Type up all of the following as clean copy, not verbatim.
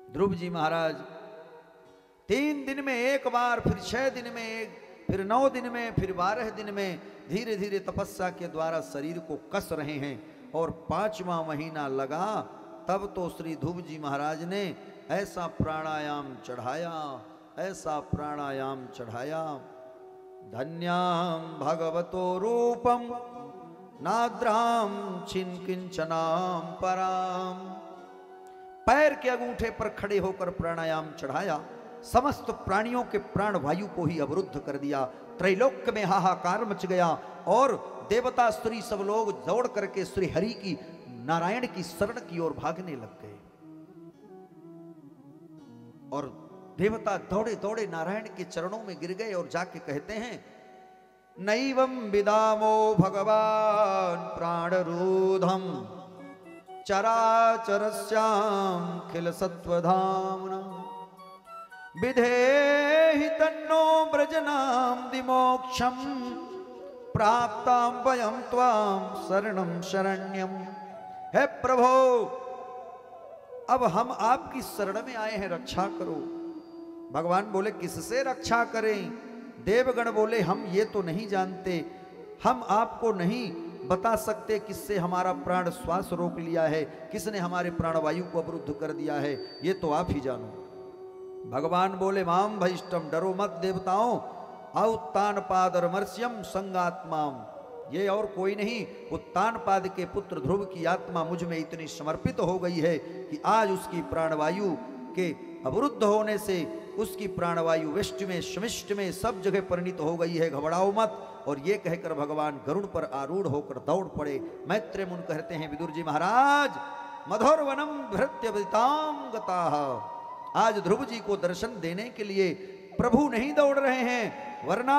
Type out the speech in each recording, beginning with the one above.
ध्रुव जी महाराज 3 दिन में एक बार, फिर 6 दिन में एक, फिर 9 दिन में, फिर 12 दिन में धीरे धीरे तपस्या के द्वारा शरीर को कस रहे हैं। और 5वां महीना लगा तब तो श्री ध्रुव जी महाराज ने ऐसा प्राणायाम चढ़ाया, ऐसा प्राणायाम चढ़ाया। धन्याम भगवतो रूपम नाद्राम छिन किंचनाम पराम। पैर के अंगूठे पर खड़े होकर प्राणायाम चढ़ाया, समस्त प्राणियों के प्राण वायु को ही अवरुद्ध कर दिया। त्रैलोक्य में हाहाकार मच गया और देवता स्त्री सब लोग दौड़ करके श्री हरि की, नारायण की शरण की ओर भागने लग गए। और देवता दौड़े दौड़े नारायण के चरणों में गिर गए और जाके कहते हैं, नैवं विदामो भगवान प्राणरूधम चराचरस्याम खिल सत्वधाम्ना विधेहि तन्नो ब्रजनाम दिमोक्षम प्राप्ताम वयं त्वाम शरणं शरण्यम। हे प्रभो, अब हम आपकी शरण में आए हैं, रक्षा करो। भगवान बोले, किससे रक्षा करें? देवगण बोले, हम ये तो नहीं जानते, हम आपको नहीं बता सकते किससे हमारा प्राण श्वास रोक लिया है, किसने हमारे प्राणवायु को अवरुद्ध कर दिया है, ये तो आप ही जानो। भगवान बोले, माम भयष्टम, डरो मत देवताओं, औत्तानपादर्मर्ष्यम संगात्माम। ये और कोई नहीं, उत्तानपाद के पुत्र ध्रुव की आत्मा मुझ में इतनी समर्पित हो गई है कि आज उसकी प्राणवायु के अवरुद्ध होने से उसकी प्राणवायु विष्ट में, शमिष्ट में, सब जगह परिणित हो गई है, घबराओ मत। और ये कहकर भगवान गरुड़ पर आरूढ़ होकर दौड़ पड़े। मैत्रेय मुनि कहते हैं, विदुर जी महाराज, मधुर वनम भृत्य विदिताम गताः। आज ध्रुव जी को दर्शन देने के लिए प्रभु नहीं दौड़ रहे हैं, वरना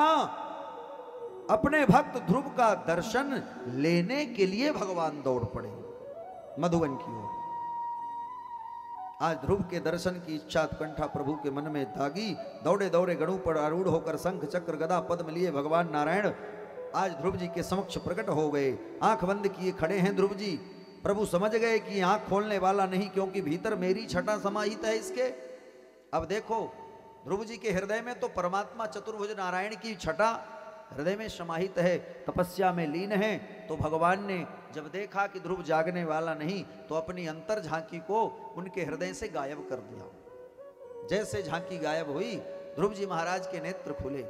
अपने भक्त ध्रुव का दर्शन लेने के लिए भगवान दौड़ पड़े मधुवन की ओर। आज ध्रुव के दर्शन की इच्छा उत्कंठा प्रभु के मन में दागी, दौड़े दौड़े गणु पर आरूढ़ होकर शंख चक्र गदा पद्म लिए भगवान नारायण आज ध्रुव जी के समक्ष प्रकट हो गए। आंख बंद किए खड़े हैं ध्रुव जी। प्रभु समझ गए कि आंख खोलने वाला नहीं, क्योंकि भीतर मेरी छटा समाहित है इसके। अब देखो, ध्रुव जी के हृदय में तो परमात्मा चतुर्भुज नारायण की छटा हृदय में समाहित है, तपस्या में लीन है। तो भगवान ने जब देखा कि ध्रुव जागने वाला नहीं, तो अपनी अंतर झांकी को उनके हृदय से गायब कर दिया। जैसे झांकी गायब हुई, ध्रुव जी महाराज के नेत्र खुले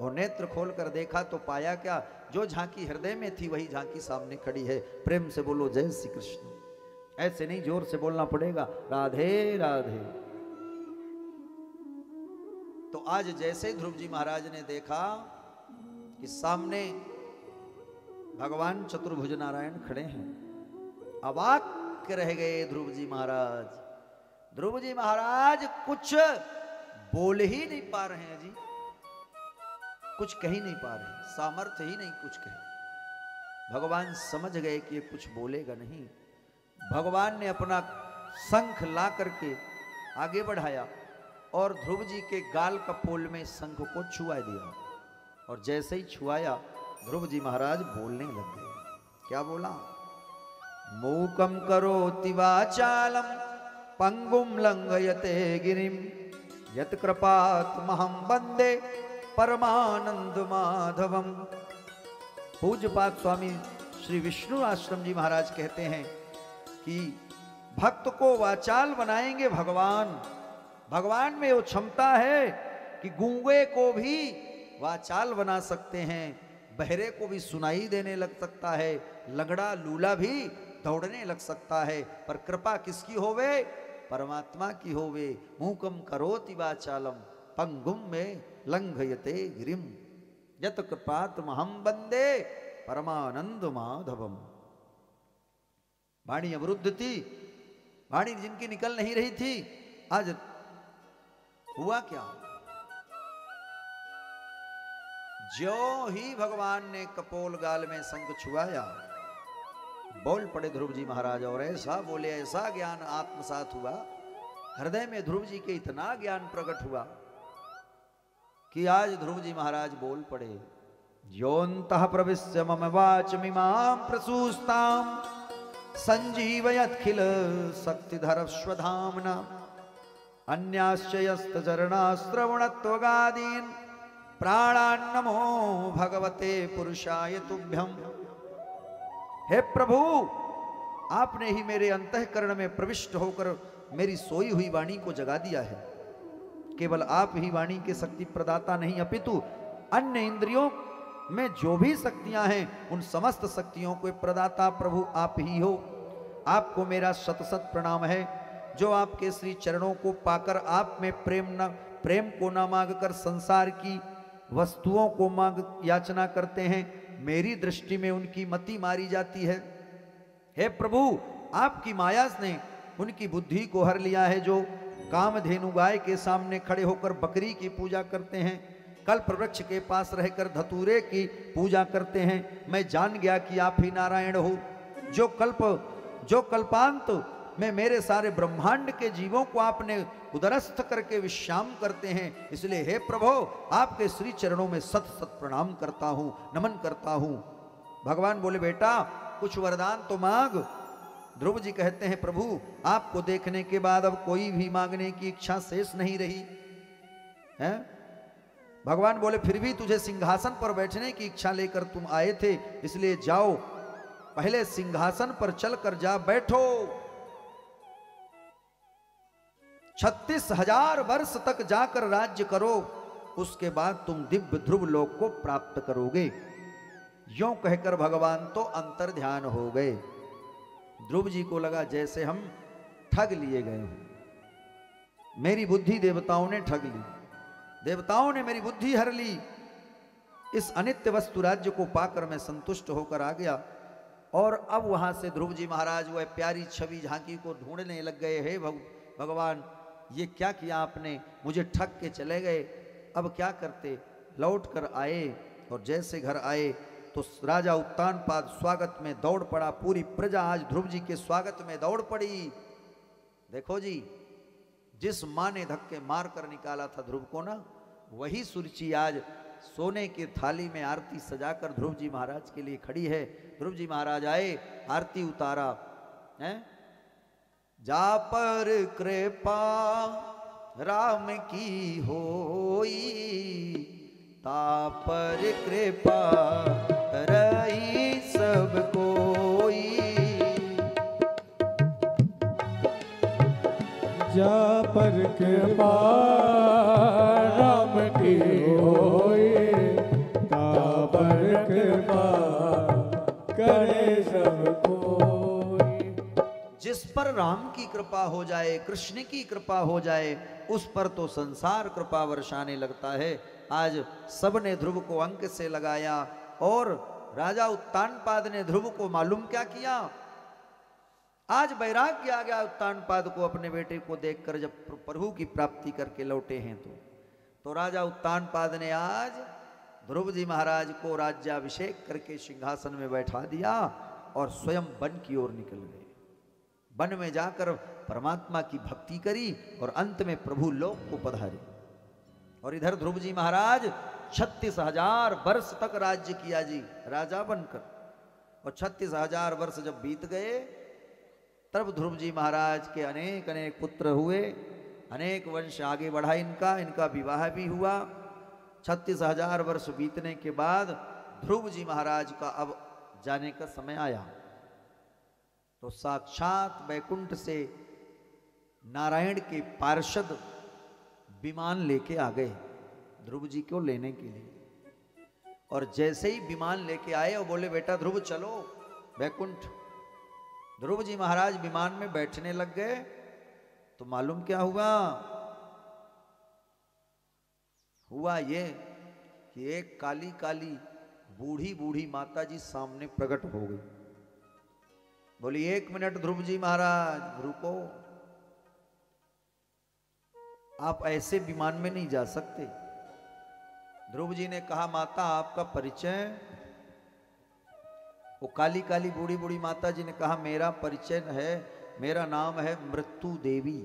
और नेत्र खोलकर देखा तो पाया क्या, जो झांकी हृदय में थी वही झांकी सामने खड़ी है। प्रेम से बोलो जय श्री कृष्ण। ऐसे नहीं, जोर से बोलना पड़ेगा, राधे राधे। तो आज जैसे ध्रुव जी महाराज ने देखा कि सामने भगवान चतुर्भुज नारायण खड़े हैं, अवाक रह गए ध्रुव जी महाराज। ध्रुव जी महाराज कुछ बोल ही नहीं पा रहे हैं जी, कुछ कह ही नहीं पा रहे, सामर्थ्य ही नहीं कुछ कहे। भगवान समझ गए कि ये कुछ बोलेगा नहीं। भगवान ने अपना शंख ला करके आगे बढ़ाया और ध्रुव जी के गाल कपोल में शंख को छुआ दिया। और जैसे ही छुआया, ध्रुव जी महाराज बोलने लग गए। क्या बोला? मूकम करोति वाचालम पंगुम लंघयते गिरिम यत् कृपात्महं वंदे परमानंद माधवम। पूज्यपाद स्वामी श्री विष्णु आश्रम जी महाराज कहते हैं कि भक्त को वाचाल बनाएंगे भगवान। भगवान में वो क्षमता है कि गूंगे को भी वाचाल बना सकते हैं, बहरे को भी सुनाई देने लग सकता है, लंगड़ा लूला भी दौड़ने लग सकता है। पर कृपा किसकी होवे? परमात्मा की होवे। मूकम करोति वाचालम पंगुम में लंघयते गिरिम यत् कृपात्महं वंदे परमानंद माधवम। वाणी अवरुद्ध थी, वाणी जिनकी निकल नहीं रही थी, आज हुआ क्या? जो ही भगवान ने कपोल गाल में शंख छुआया, बोल पड़े ध्रुव जी महाराज। और ऐसा बोले, ऐसा ज्ञान आत्मसात हुआ, हृदय में ध्रुव जी के इतना ज्ञान प्रकट हुआ कि आज ध्रुव जी महाराज बोल पड़े। योऽन्तः प्रविश्य मम वाचमिमां प्रसूस्तां संजीवयत्खिल शक्तिधर स्वधाम्ना अन्याश्चयस्तचरणाश्रवणत्वगादीन् प्राणान्नमो भगवते पुरुषाय तुभ्यम। हे प्रभु, आपने ही मेरे अंतःकरण में प्रविष्ट होकर मेरी सोई हुई वाणी को जगा दिया है। केवल आप ही वाणी के शक्ति प्रदाता नहीं, अपितु अन्य इंद्रियों में जो भी शक्तियां हैं उन समस्त शक्तियों को प्रदाता प्रभु आप ही हो। आपको मेरा शत शत प्रणाम है। जो आपके श्री चरणों को पाकर आप में प्रेम को न मांगकर संसार की वस्तुओं को मांग याचना करते हैं, मेरी दृष्टि में उनकी मति मारी जाती है। हे प्रभु, आपकी माया ने उनकी बुद्धि को हर लिया है जो कामधेनु गाय के सामने खड़े होकर बकरी की पूजा करते हैं, कल्प वृक्ष के पास रहकर धतूरे की पूजा करते हैं। मैं जान गया कि आप ही नारायण हो, जो कल्पांत में मेरे सारे ब्रह्मांड के जीवों को आपने उदरस्थ करके विश्राम करते हैं। इसलिए हे प्रभु, आपके श्री चरणों में सत सत प्रणाम करता हूं, नमन करता हूं। भगवान बोले, बेटा कुछ वरदान तो मांग। ध्रुव जी कहते हैं, प्रभु आपको देखने के बाद अब कोई भी मांगने की इच्छा शेष नहीं रही है। भगवान बोले, फिर भी तुझे सिंहासन पर बैठने की इच्छा लेकर तुम आए थे, इसलिए जाओ पहले सिंहासन पर चलकर जा बैठो। 36,000 वर्ष तक जाकर राज्य करो, उसके बाद तुम दिव्य ध्रुव लोक को प्राप्त करोगे। यों कहकर भगवान तो अंतर ध्यान हो गए। ध्रुव जी को लगा जैसे हम ठग लिए गए हैं। मेरी बुद्धि देवताओं ने ठग ली, देवताओं ने मेरी बुद्धि हर ली। इस अनित्य वस्तु राज्य को पाकर मैं संतुष्ट होकर आ गया। और अब वहां से ध्रुव जी महाराज वह प्यारी छवि झांकी को ढूंढने लग गए। हे भगवान, ये क्या किया आपने, मुझे ठग के चले गए, अब क्या करते। लौट कर आए और जैसे घर आए तो राजा उत्तानपाद स्वागत में दौड़ पड़ा। पूरी प्रजा आज ध्रुव जी के स्वागत में दौड़ पड़ी। देखो जी, जिस मां ने धक्के मार कर निकाला था ध्रुव को ना, वही सुरुचि आज सोने की थाली में आरती सजाकर ध्रुव जी महाराज के लिए खड़ी है। ध्रुव जी महाराज आए, आरती उतारा है। जा पर कृपा राम की होई, ता पर कृपा रही सब कोई। जा पर कृपा राम की होई, ता पर कृपा करे सब कोई। जिस पर राम की कृपा हो जाए, कृष्ण की कृपा हो जाए, उस पर तो संसार कृपा वर्षाने लगता है। आज सबने ध्रुव को अंक से लगाया और राजा उत्तानपाद ने ध्रुव को मालूम क्या किया, आज वैराग्य आ गया उत्तानपाद को अपने बेटे को देखकर। जब प्रभु की प्राप्ति करके लौटे हैं तो राजा उत्तानपाद ने आज ध्रुव जी महाराज को राज्याभिषेक करके सिंहासन में बैठा दिया और स्वयं वन की ओर निकल गए। वन में जाकर परमात्मा की भक्ति करी और अंत में प्रभु लोक को पधारे। और इधर ध्रुव जी महाराज 36,000 वर्ष तक राज्य किया जी, राजा बनकर। और 36,000 वर्ष जब बीत गए तब ध्रुव जी महाराज के अनेक अनेक पुत्र हुए, अनेक वंश आगे बढ़ा इनका विवाह भी हुआ। 36,000 वर्ष बीतने के बाद ध्रुव जी महाराज का अब जाने का समय आया। तो साक्षात वैकुंठ से नारायण के पार्षद विमान लेके आ गए ध्रुव जी को लेने के लिए। और जैसे ही विमान लेके आए और बोले, बेटा ध्रुव चलो वैकुंठ। ध्रुव जी महाराज विमान में बैठने लग गए तो मालूम क्या हुआ ये कि एक काली काली बूढ़ी बूढ़ी माता जी सामने प्रकट हो गई। बोली, 1 मिनट ध्रुव जी महाराज रुको, आप ऐसे विमान में नहीं जा सकते। ध्रुव जी ने कहा, माता आपका परिचय। वो काली काली बूढ़ी बूढ़ी माता जी ने कहा, मेरा परिचय है, मेरा नाम है मृत्यु देवी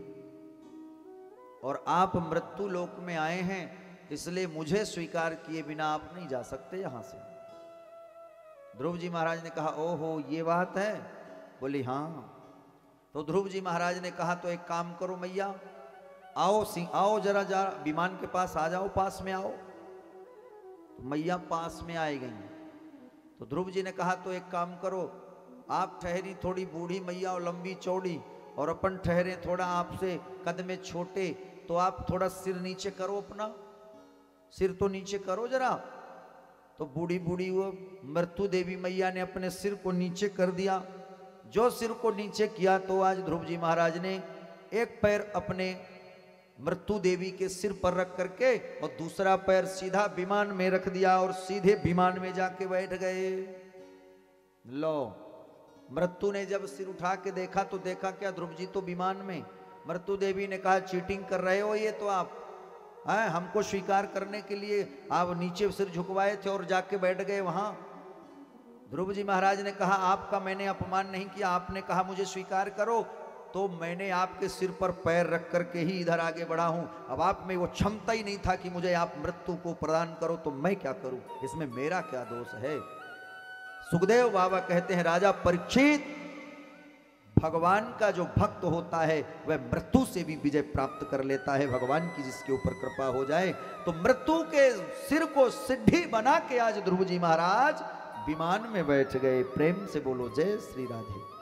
और आप मृत्यु लोक में आए हैं, इसलिए मुझे स्वीकार किए बिना आप नहीं जा सकते यहां से। ध्रुव जी महाराज ने कहा, ओहो ये बात है। बोली हाँ। तो ध्रुव जी महाराज ने कहा, तो एक काम करो मैया, आओ सिंह आओ, जरा जा विमान के पास आ जाओ, पास में आओ। तो मैया पास में आए गई। तो ध्रुव जी ने कहा तो एक काम करो, आप ठहरी थोड़ी बूढ़ी मैया और लंबी चौड़ी, और अपन ठहरे थोड़ा आपसे कद में छोटे, तो आप थोड़ा सिर नीचे करो, अपना सिर तो नीचे करो जरा। तो बूढ़ी बूढ़ी वो मृत्यु देवी मैया ने अपने सिर को नीचे कर दिया। जो सिर को नीचे किया तो आज ध्रुव जी महाराज ने एक पैर अपने मृत्यु देवी के सिर पर रख करके और दूसरा पैर सीधा विमान में रख दिया और सीधे विमान में जाके बैठ गए। लो, मृत्यु ने जब सिर उठा के देखा तो देखा क्या, ध्रुव जी तो विमान में। मृत्यु देवी ने कहा चीटिंग कर रहे हो ये तो आप, हैं हमको स्वीकार करने के लिए आप नीचे सिर झुकवाए थे और जाके बैठ गए वहां। ध्रुव जी महाराज ने कहा आपका मैंने अपमान नहीं किया, आपने कहा मुझे स्वीकार करो, तो मैंने आपके सिर पर पैर रख करके ही इधर आगे बढ़ा हूं। अब आप में वो क्षमता ही नहीं था कि मुझे आप मृत्यु को प्रदान करो, तो मैं क्या करूं, इसमें मेरा क्या दोष है। सुखदेव बाबा कहते हैं राजा परीक्षित, भगवान का जो भक्त होता है वह मृत्यु से भी विजय प्राप्त कर लेता है। भगवान की जिसके ऊपर कृपा हो जाए, तो मृत्यु के सिर को सिद्धि बना के आज ध्रुव जी महाराज विमान में बैठ गए। प्रेम से बोलो जय श्री राधे।